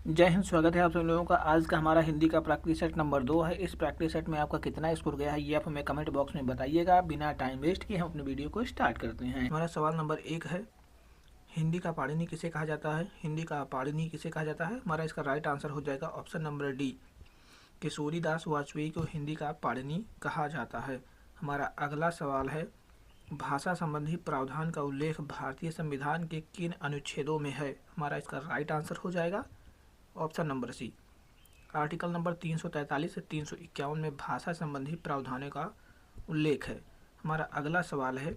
जय हिंद। स्वागत है आप सभी लोगों का। आज का हमारा हिंदी का प्रैक्टिस सेट नंबर 2 है। इस प्रैक्टिस सेट में आपका कितना स्कोर गया है ये आप हमें कमेंट बॉक्स में बताइएगा। बिना टाइम वेस्ट किए हम अपने वीडियो को स्टार्ट करते हैं। हमारा सवाल नंबर 1 है, हिंदी का पाणिनि किसे कहा जाता है? हिंदी का पाणिनि किसे कहा जाता है? हमारा इसका राइट आंसर हो जाएगा option number D, Kishoridas Vajpayee को हिंदी का पाणिनि कहा जाता है। हमारा अगला सवाल है, भाषा संबंधी प्रावधान का उल्लेख भारतीय संविधान के किन अनुच्छेदों में है? हमारा इसका राइट आंसर हो जाएगा option number C, article number 343 से 351 में भाषा संबंधी प्रावधानों का उल्लेख है। हमारा अगला सवाल है,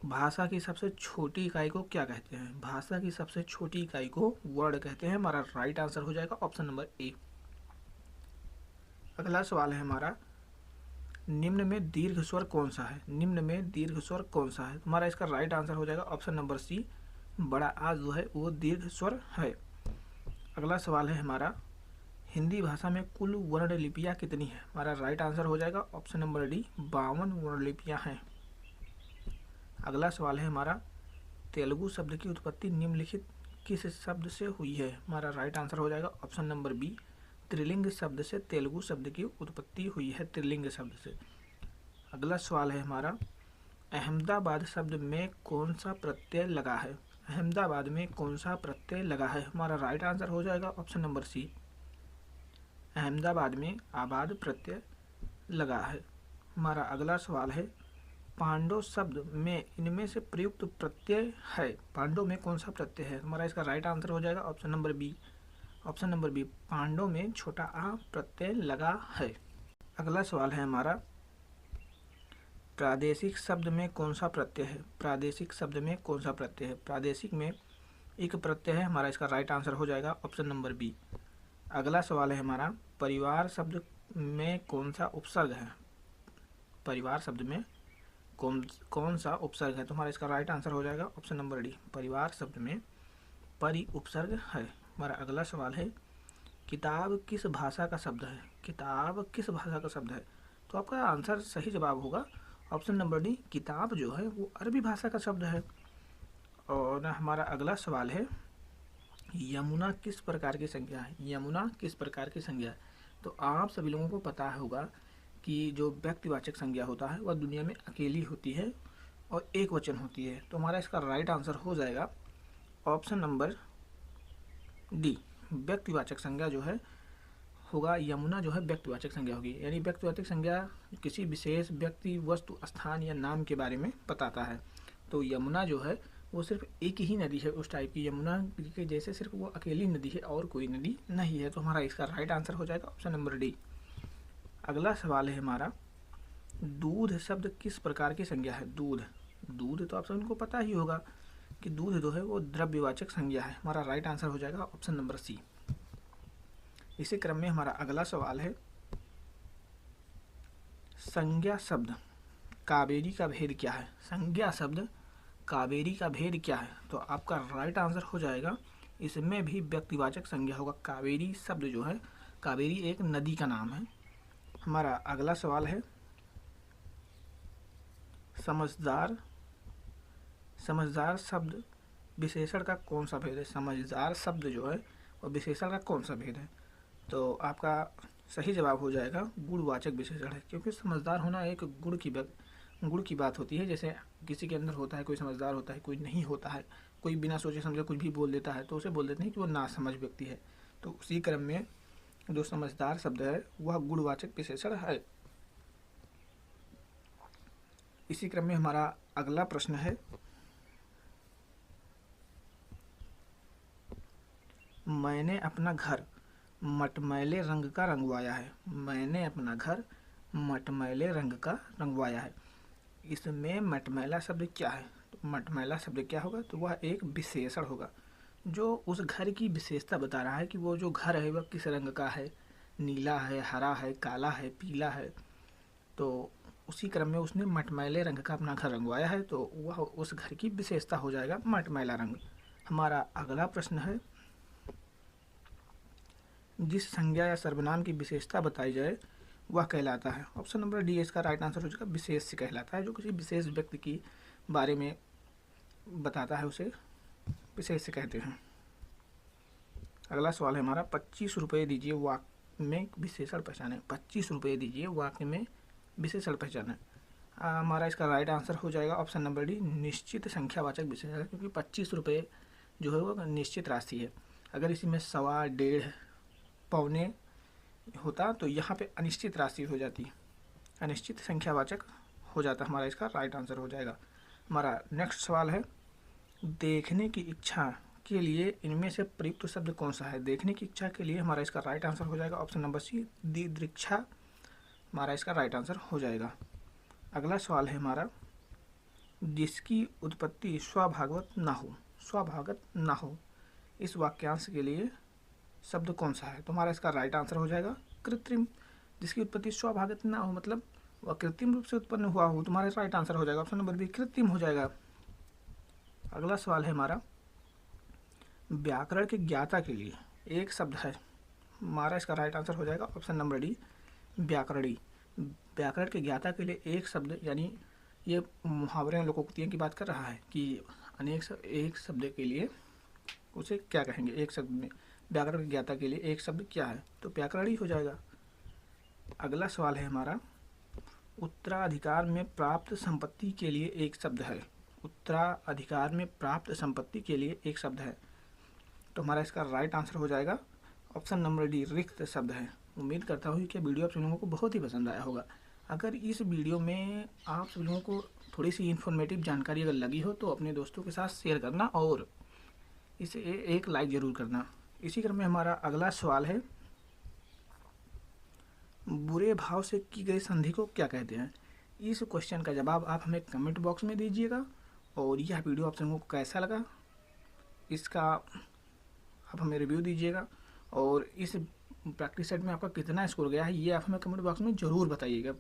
भाषा की सबसे छोटी इकाई को क्या कहते हैं? भाषा की सबसे छोटी इकाई को वर्ड कहते हैं। हमारा राइट आंसर हो जाएगा ऑप्शन नंबर ए। अगला सवाल है हमारा, निम्न में दीर्घ स्वर कौन सा है? निम्न में दीर्घ स्वर कौन सा है? हमारा इसका राइट आंसर हो जाएगा ऑप्शन नंबर सी, बड़ा आ जो है वो दीर्घ स्वर है। अगला सवाल है हमारा, हिंदी भाषा में कुल वर्ण लिपियाँ कितनी हैं? हमारा राइट आंसर हो जाएगा ऑप्शन नंबर डी, 52 वर्ण लिपियाँ हैं। अगला सवाल है हमारा, तेलुगु शब्द की उत्पत्ति निम्नलिखित किस शब्द से हुई है? हमारा राइट आंसर हो जाएगा ऑप्शन नंबर बी, त्रिलिंग शब्द से तेलुगु शब्द की उत्पत्ति हुई है, त्रिलिंग शब्द से। अगला सवाल है हमारा, अहमदाबाद शब्द में कौन सा प्रत्यय लगा है? अहमदाबाद में कौन सा प्रत्यय लगा है? हमारा राइट आंसर हो जाएगा ऑप्शन नंबर सी, अहमदाबाद में आबाद प्रत्यय लगा है। हमारा अगला सवाल है, पांडव शब्द में इनमें से प्रयुक्त प्रत्यय है? पांडव में कौन सा प्रत्यय है? हमारा इसका राइट आंसर हो जाएगा option number B, option number B, Pandava में छोटा आ प्रत्यय लगा है। अगला सवाल है हमारा, प्रादेशिक शब्द में कौन सा प्रत्यय है? प्रादेशिक शब्द में कौन सा प्रत्यय है? प्रादेशिक में एक प्रत्यय है। हमारा इसका राइट आंसर हो जाएगा ऑप्शन नंबर बी। अगला सवाल है हमारा, परिवार शब्द में कौन सा उपसर्ग है? परिवार शब्द में कौन सा उपसर्ग है? तो हमारा इसका राइट आंसर हो जाएगा ऑप्शन नंबर डी, परिवार शब्द में परि उपसर्ग है। हमारा अगला सवाल है, किताब किस भाषा का शब्द है? किताब किस भाषा का शब्द है? तो आपका आंसर सही जवाब होगा ऑप्शन नंबर डी, किताब जो है वो अरबी भाषा का शब्द है। और हमारा अगला सवाल है, यमुना किस प्रकार की संज्ञा है? यमुना किस प्रकार की संज्ञा है? तो आप सभी लोगों को पता होगा कि जो व्यक्तिवाचक संज्ञा होता है वह दुनिया में अकेली होती है और एक वचन होती है। तो हमारा इसका राइट आंसर हो जाएगा ऑप्शन नंबर डी, व्यक्तिवाचक संज्ञा जो है होगा, यमुना जो है व्यक्तिवाचक संज्ञा होगी। यानी व्यक्तिवाचक संज्ञा किसी विशेष व्यक्ति, वस्तु, स्थान या नाम के बारे में बताता है। तो यमुना जो है वो सिर्फ एक ही नदी है उस टाइप की, यमुना के जैसे सिर्फ वो अकेली नदी है और कोई नदी नहीं है। तो हमारा इसका राइट आंसर हो जाएगा ऑप्शन नंबर डी। अगला सवाल है हमारा, दूध शब्द किस प्रकार की संज्ञा है? दूध, दूध तो आप सबको पता ही होगा कि दूध जो है वो द्रव्यवाचक संज्ञा है। हमारा राइट आंसर हो जाएगा ऑप्शन नंबर सी। इसी क्रम में हमारा अगला सवाल है, संज्ञा शब्द कावेरी का भेद क्या है? संज्ञा शब्द कावेरी का भेद क्या है? तो आपका राइट आंसर हो जाएगा, इसमें भी व्यक्तिवाचक संज्ञा होगा। कावेरी शब्द जो है, कावेरी एक नदी का नाम है। हमारा अगला सवाल है, समझदार, समझदार शब्द विशेषण का कौन सा भेद है? समझदार शब्द जो है और विशेषण का कौन सा भेद है? तो आपका सही जवाब हो जाएगा गुणवाचक विशेषण है, क्योंकि समझदार होना एक गुण की बात होती है। जैसे किसी के अंदर होता है, कोई समझदार होता है, कोई नहीं होता है, कोई बिना सोचे समझे कुछ भी बोल देता है, तो उसे बोल देते हैं कि वो नासमझ व्यक्ति है। तो उसी क्रम में जो समझदार शब्द है वह गुणवाचक विशेषण है। इसी क्रम में हमारा अगला प्रश्न है, मैंने अपना घर मटमैले रंग का रंगवाया है। मैंने अपना घर मटमैले रंग का रंगवाया है। इसमें मटमैला शब्द क्या है? तो मटमैला शब्द क्या होगा? तो वह एक विशेषण होगा जो उस घर की विशेषता बता रहा है कि वो जो घर है वह किस रंग का है, नीला है, हरा है, काला है, पीला है। तो उसी क्रम में उसने मटमैले रंग का अपना घर रंगवाया है, तो वह उस घर की विशेषता हो जाएगा मटमैला रंग। हमारा अगला प्रश्न है, जिस संज्ञा या सर्वनाम की विशेषता बताई जाए वह कहलाता है? ऑप्शन नंबर डी इसका राइट आंसर हो जाएगा, विशेष से कहलाता है। जो किसी विशेष व्यक्ति की बारे में बताता है उसे विशेष से कहते हैं। अगला सवाल है हमारा 25 रुपये दीजिए वाक्य में विशेषण पहचाने। 25 रुपये दीजिए वाक्य में विशेषण पहचाने। हमारा इसका राइट आंसर हो जाएगा ऑप्शन नंबर डी, निश्चित संख्यावाचक विशेषण, क्योंकि 25 रुपये जो है वो निश्चित राशि है। अगर इसी में सवा, डेढ़, पौने होता तो यहाँ पे अनिश्चित राशि हो जाती, अनिश्चित संख्यावाचक हो जाता। हमारा इसका राइट आंसर हो जाएगा। हमारा नेक्स्ट सवाल है, देखने की इच्छा के लिए इनमें से प्रयुक्त शब्द कौन सा है। देखने की इच्छा के लिए हमारा इसका राइट आंसर हो जाएगा ऑप्शन नंबर सी, दिदृक्षा। हमारा इसका राइट आंसर हो जाएगा। अगला सवाल है हमारा, जिसकी उत्पत्ति स्वभागवत ना हो, स्वभागत ना हो, इस वाक्यांश के लिए शब्द कौन सा है। तो हमारा इसका राइट आंसर हो जाएगा कृत्रिम। जिसकी उत्पत्ति स्वभागत ना हो मतलब वह कृत्रिम रूप से उत्पन्न हुआ हो, तुम्हारा राइट आंसर हो जाएगा ऑप्शन नंबर बी, कृत्रिम हो जाएगा। अगला सवाल है हमारा, व्याकरण के ज्ञाता के लिए एक शब्द है। हमारा इसका राइट आंसर हो जाएगा ऑप्शन नंबर डी, व्याकरणी। व्याकरण के ज्ञाता के लिए एक शब्द, यानी ये मुहावरे लोकोक्तियों की बात कर रहा है कि एक शब्द के लिए उसे क्या कहेंगे। एक शब्द में व्याकरण के ज्ञाता के लिए एक शब्द क्या है, तो व्याकरणी हो जाएगा। अगला सवाल है हमारा, उत्तराधिकार में प्राप्त संपत्ति के लिए एक शब्द है। उत्तराधिकार में प्राप्त संपत्ति के लिए एक शब्द है, तो हमारा इसका राइट आंसर हो जाएगा ऑप्शन नंबर डी, रिक्त शब्द है। उम्मीद करता हूँ कि वीडियो आप सभी लोगों को बहुत ही पसंद आया होगा। अगर इस वीडियो में आप सभी लोगों को थोड़ी सी इन्फॉर्मेटिव जानकारी अगर लगी हो तो अपने दोस्तों के साथ शेयर करना और इसे एक लाइक ज़रूर करना। इसी क्रम में हमारा अगला सवाल है, बुरे भाव से की गई संधि को क्या कहते हैं। इस क्वेश्चन का जवाब आप हमें कमेंट बॉक्स में दीजिएगा। और यह वीडियो आप लोगों को कैसा लगा इसका आप हमें रिव्यू दीजिएगा। और इस प्रैक्टिस सेट में आपका कितना स्कोर गया है ये आप हमें कमेंट बॉक्स में ज़रूर बताइएगा।